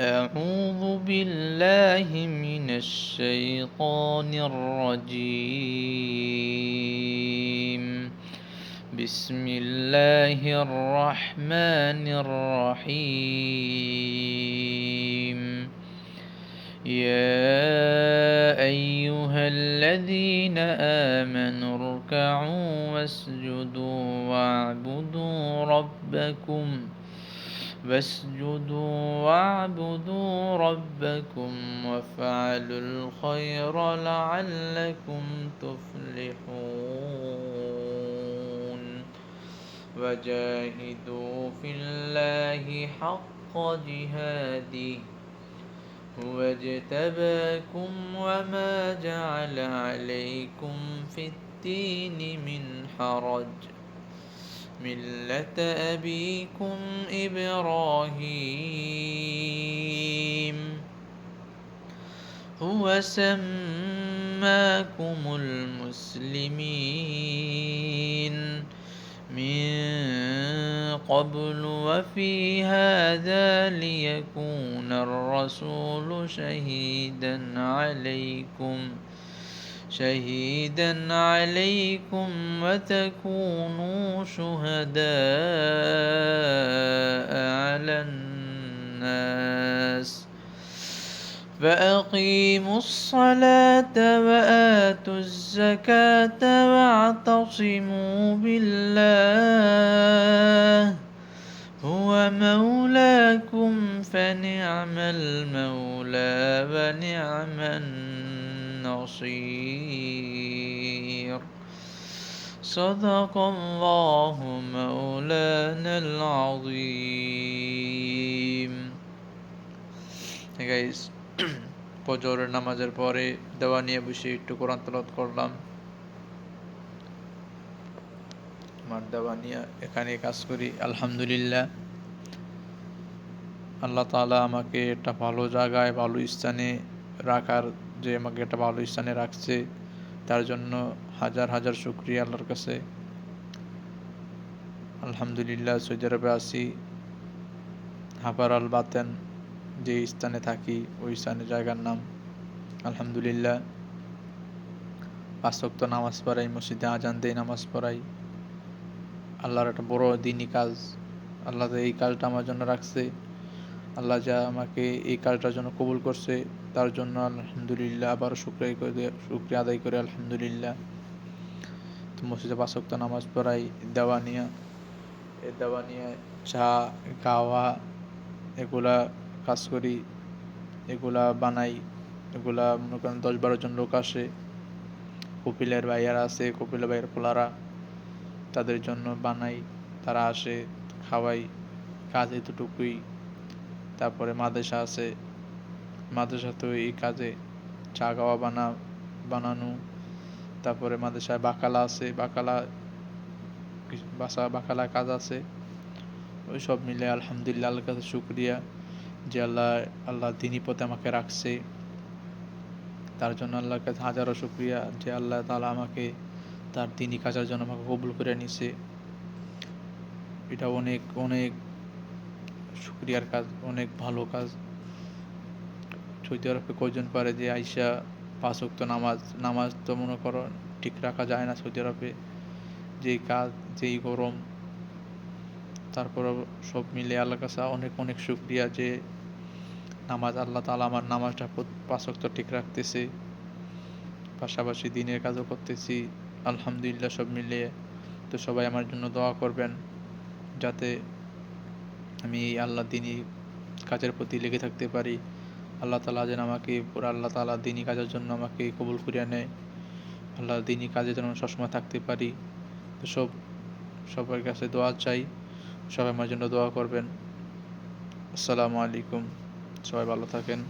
أعوذ بالله من الشيطان الرجيم. بسم الله الرحمن الرحيم. يا أيها الذين آمنوا اركعوا واسجدوا واعبدوا ربكم وافعلوا الخير لعلكم تفلحون. وجاهدوا في الله حق جهاده هو اجتباكم وما جعل عليكم في الدين من حرج ملة أبيكم إبراهيم هو سماكم المسلمين من قبل وفي هذا ليكون الرسول شهيدا عليكم وتكونوا شهداء على الناس فأقيموا الصلاة وآتوا الزكاة واعتصموا بالله هو مولاكم فنعم المولى ونعم النصير. صدق الله مولانا العظيم. Hey guys, ফজরের নামাজের পরে দোয়া নিয়ে বসে একটু কোরআন তেলাওয়াত করলাম। আমার দোয়া নিয়ে এখানে কাজ করি। আলহামদুলিল্লাহ, আল্লাহ তাআলা আমাকে একটা ভালো জায়গায় ভালো স্থানে রাখার, যে আমাকে একটা ভালো স্থানে রাখছে, তার জন্য হাজার হাজার শুকরিয়া আল্লাহর কাছে। আলহামদুলিল্লাহ, সৌদি আরবে আছি, হাফার আল বাতেন যে স্থানে থাকি ওই স্থানের জায়গার নাম। আলহামদুলিল্লাহ, 5 ওয়াক্ত নামাজ পড়াই, মসজিদে আজান দেই, নামাজ পড়াই। আল্লাহর একটা বড় দিনই কাজ। আল্লাহ এই কাজটা আমার জন্য রাখছে। আল্লাহ যা আমাকে এই কাজটার জন্য কবুল করছে তার জন্য আলহামদুলিল্লাহ, আবার শুকরিয়া আদায় করে আলহামদুলিল্লাহ। তো মসজিদে 5 ওয়াক্ত নামাজ পড়াই, দেওয়া নিয়ে চা খাওয়া এগুলা কাজ করি, এগুলা বানাই। এগুলা মনে করেন 10-12 জন লোক আসে, কপিলের ভাইয়ারা আছে, কপিলের ভাইয়ের পোলারা, তাদের জন্য বানাই, তারা আসে, খাওয়াই। কাজ এতটুকুই। তারপরে মাদ্রাসা আছে, মাদ্রাসাতেও এই কাজে চা খাওয়া বানানো। তারপরে মাদ্রাসায় বাকালা আছে, বাকালা কাজ আছে। ওই সব মিলে আলহামদুলিল্লাহ, আল্লাহর কাছে শুকরিয়া যে আল্লাহ দিনী পথে আমাকে রাখছে। তার জন্য আল্লাহর কাছে হাজারো শুকরিয়া যে আল্লাহ তাআলা আমাকে তার দিনী কাজের জন্য আমাকে কবুল করে নিছে। এটা অনেক অনেক শুকরিয়ার কাজ, অনেক ভালো কাজ। সৌদি আরবে কয়জন পারে যে আইসা 5 ওয়াক্ত নামাজ তো মনে করো ঠিক রাখা যায় না সৌদি আরবে, যেই কাজ, যেই গরম। তারপর সব মিলে আল্লাহর কাছে অনেক অনেক শুকরিয়া যে আল্লাহ তাআলা আমার নামাজটা 5 ওয়াক্ত ঠিক রাখতেছে, পাশাপাশি দিনের কাজও করতেছি। আলহামদুলিল্লাহ, সব মিলিয়ে। তো সবাই আমার জন্য দোয়া করবেন যাতে আমি আল্লাহ দিনী কাজের প্রতি লেগে থাকতে পারি। আল্লাহ তাআলা যেন আমাকে আল্লাহ তাআলা দিনী কাজের জন্য আমাকে কবুল করিয়া নেয়। আল্লাহ দিনী কাজে যেন সবসময় থাকতে পারি। তো সবার কাছে দোয়া চাই, সবাই আমার জন্য দোয়া করবেন। আসসালামু আলাইকুম, সবাই ভালো থাকেন।